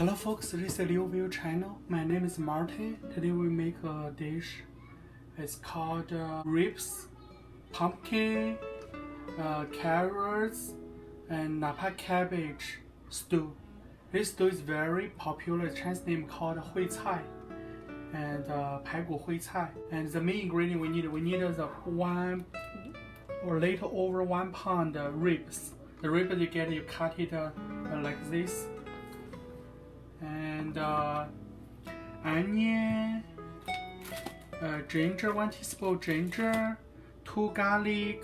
Hello folks, this is Liu View channel. My name is Martin. Today we make a dish. It's called ribs, pumpkin, carrots, and napa cabbage stew. This stew is very popular. The Chinese name called 烩菜 and 排骨烩菜. And the main ingredient we need the 1 or little over 1 pound ribs. The ribs you cut it like this. And onion, ginger, 1 teaspoon ginger, 2 garlic,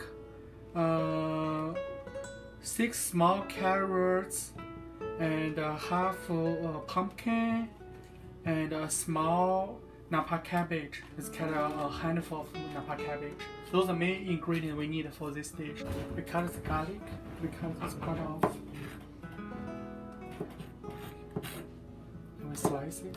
6 small carrots, and half pumpkin, and a small napa cabbage. It's kind of a handful of napa cabbage. Those are the main ingredients we need for this dish. We cut the garlic, we cut this part off. We slice it.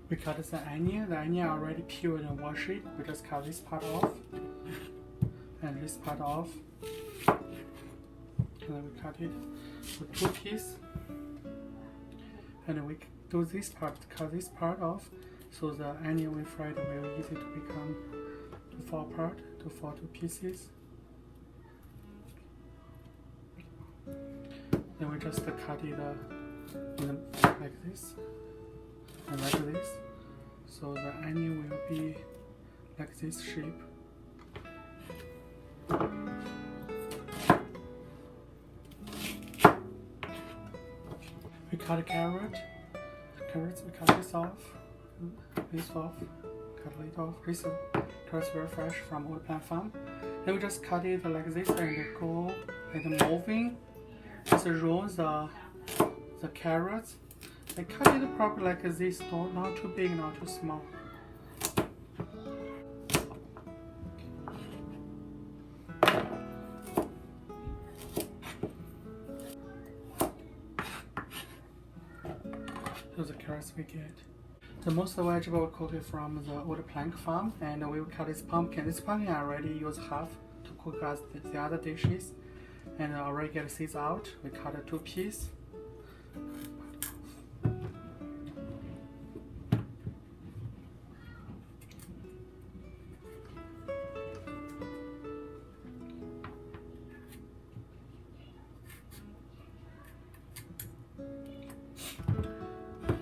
We cut the onion. The onion already peeled and washed it. We just cut this part off and this part off. And then we cut it to 2 pieces. And then we do this part, cut this part off, so the onion we fried will easy to become to fall apart, to fall to pieces. Then we just cut it like this and like this, so the onion will be like this shape. We cut a carrot. Carrots, we cut this off, cut it off. This carrot's very fresh from old plant farm. Then we just cut it like this and go like moving. Just roll the carrots. And cut it properly like this, not too big, not too small. Those are the carrots we get. The most vegetable we cook it from the old plank farm, and we will cut this pumpkin. This pumpkin I already use half to cook as the other dishes, and I already get the seeds out. We cut it 2 pieces.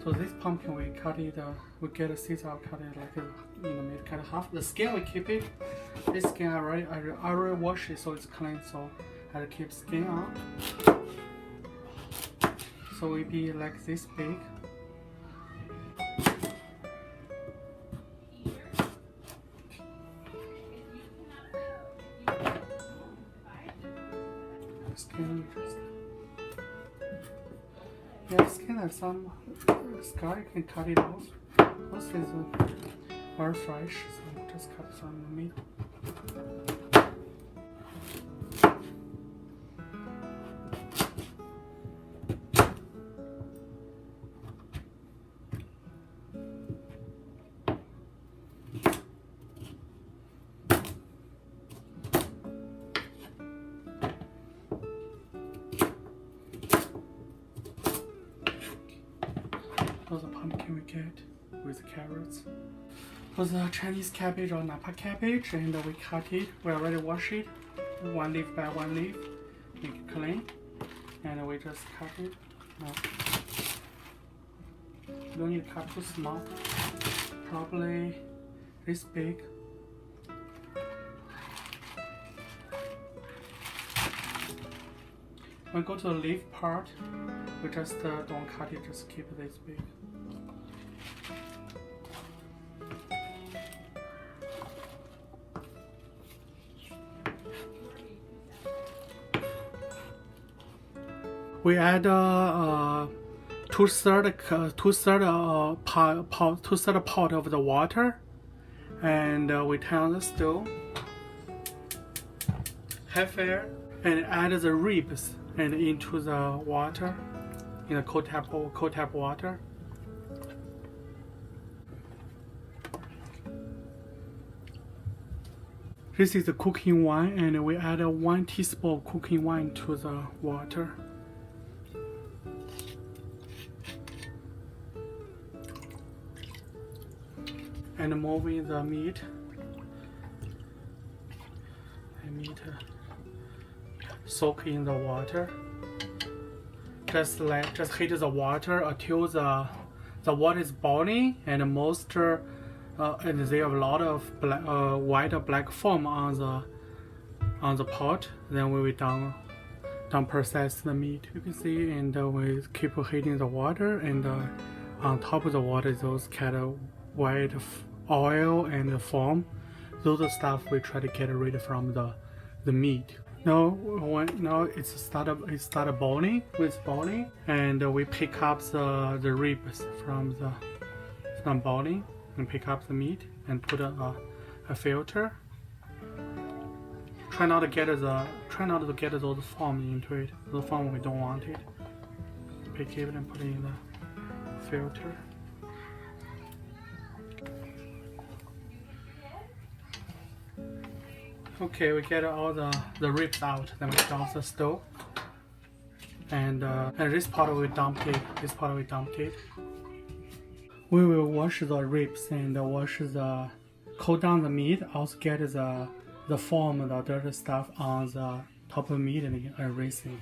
So this pumpkin we cut it, we get the seeds out, cut it like in the middle, cut it half. The skin we keep it. This skin I already wash it, so it's clean. So I keep skin on. So it be like this big. Skin just. Yeah, skin has some scar, you can cut it off. This is very fresh, so just cut it from the middle. Those are pumpkin we get with the carrots. Those are Chinese cabbage or napa cabbage, and we cut it. We already wash it, 1 leaf by 1 leaf, make it clean, and we just cut it. You don't need to cut too small, probably this big. When we go to the leaf part, we just don't cut it, just keep it this big. We add 2/3 pot of the water, and we turn on the stove, half air, and add the ribs and into the water, in the cold tap water. This is the cooking wine, and we add 1 teaspoon cooking wine to the water. And moving the meat. The meat soak in the water. Just heat the water until the water is boiling, and and there are a lot of white or black foam on the pot. Then we will done process the meat. You can see, and we keep heating the water, and on top of the water those kind of white oil and foam. Those stuff we try to get rid from the meat. Now it's started boiling. And we pick up the ribs from boiling, and pick up the meat and put a filter. Try not to get those foam into it. The foam we don't want it. Pick it and put it in the filter. Okay, we get all the ribs out. Then we turn off the stove. And this part we dumped it. We will wash the ribs and cool down the meat. Also get the foam, the dirty stuff on the top of the meat and everything.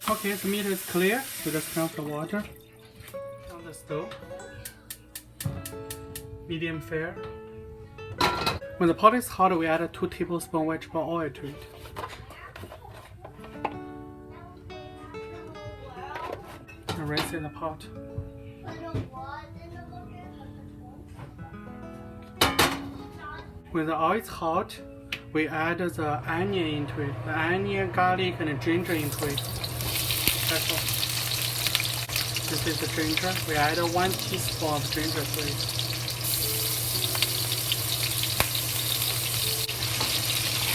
Okay, the meat is clear. We just turn off the water on the stove. Medium fire. When the pot is hot, we add 2 tablespoons vegetable oil to it. And rinse in the pot. When the oil is hot, we add the onion into it. The onion, garlic, and ginger into it. That's all. This is the ginger. We add 1 teaspoon of ginger to it.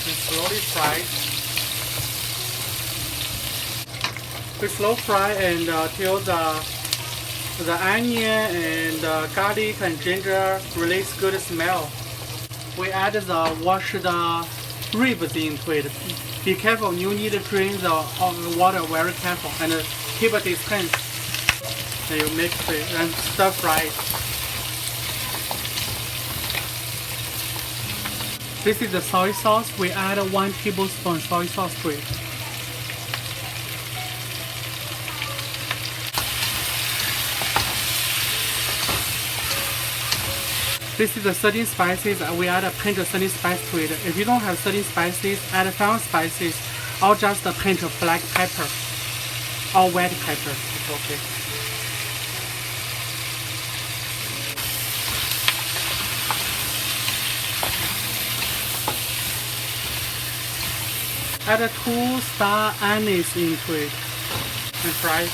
We slowly fry. We slow fry until the onion and garlic and ginger release good smell. We add the washed ribs into it. Be careful, you need to drain the water very careful and keep a distance. Then you mix it and stir fry it. This is the soy sauce. We add 1 tablespoon soy sauce to it. This is the 13 spices. We add a pinch of 13 spices to it. If you don't have 13 spices, add 5 spices, or just a pinch of black pepper or white pepper. It's okay. Add 2 star anise into it and fry it.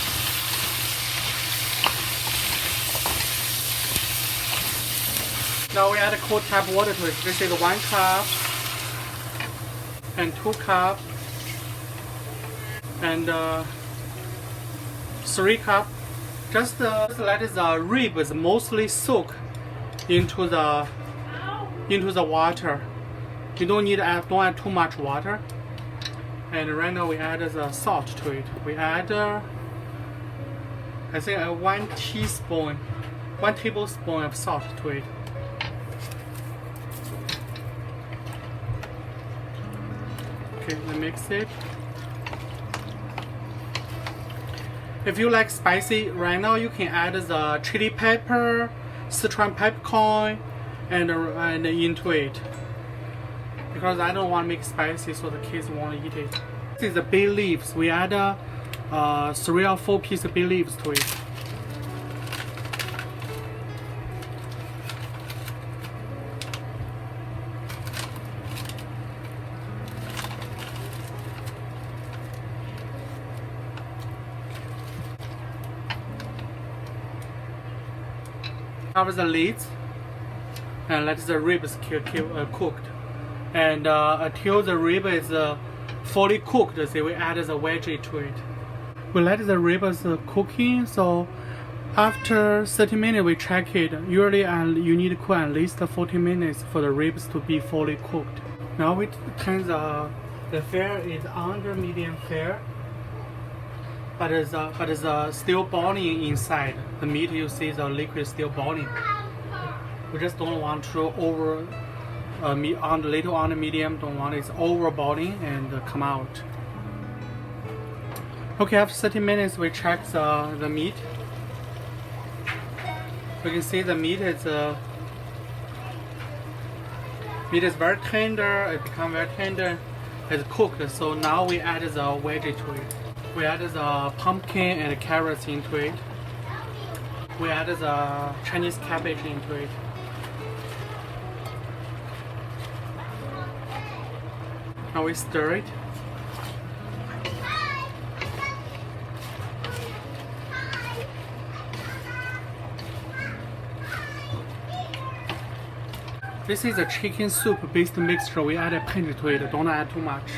Now we add cold tap water to it. This is 1 cup and 2 cups and 3 cups. Just let the ribs mostly soak into the water. You don't add too much water. And right now we add the salt to it. We add I think 1 tablespoon of salt to it. Okay, we mix it. If you like spicy, right now you can add the chili pepper, Sichuan peppercorn, and into it. Because I don't want to make spicy, so the kids won't eat it. This is the bay leaves. We add 3 or 4 pieces of bay leaves to it. Cover the lids and let the ribs cooked. And until the rib is fully cooked, so we add the veggie to it. We let the ribs cooking, so after 30 minutes we check it. Usually you need to cook at least 40 minutes for the ribs to be fully cooked. Now we turn the fire is under medium fire, but it's still boiling inside. The meat, you see the liquid is still boiling. We just don't want to over on the little on the medium, don't want it's over boiling and come out. Okay, after 30 minutes we check the meat. We can see the meat is very tender. It becomes very tender. It's cooked. So now we add the veggie to it. We add the pumpkin and carrots into it. We add the Chinese cabbage into it. Now we stir it. This is a chicken soup based mixture. We add a pinch to it. Don't add too much.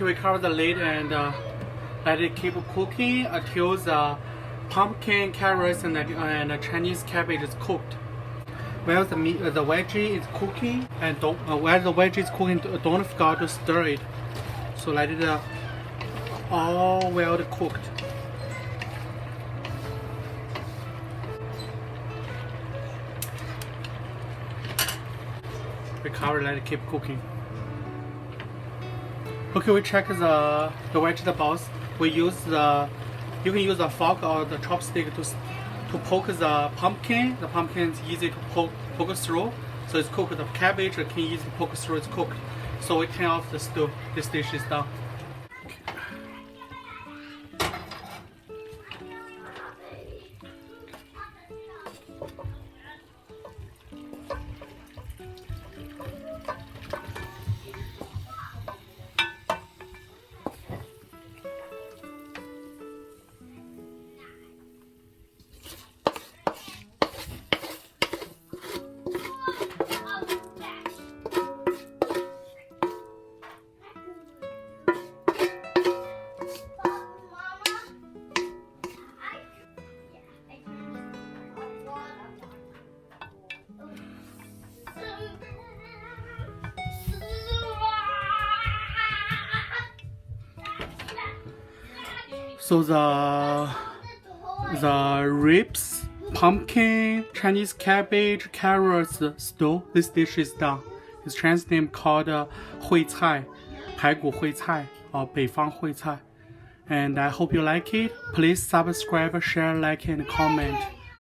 We cover the lid and let it keep cooking until the pumpkin, carrots, and the Chinese cabbage is cooked. While the veggie is cooking, and while the veggie is cooking, don't forget to stir it. So let it all well cooked. We cover, let it keep cooking. Okay, we check the vegetables. You can use a fork or the chopstick to poke the pumpkin. The pumpkin is easy to poke through, so it's cooked. The cabbage can easily poke through, it's cooked. So we turn off the stove. This dish is done. So the ribs, pumpkin, Chinese cabbage, carrots stew. This dish is done. Its Chinese name called 烩菜, 排骨烩菜 or 北方烩菜. And I hope you like it. Please subscribe, share, like, and comment.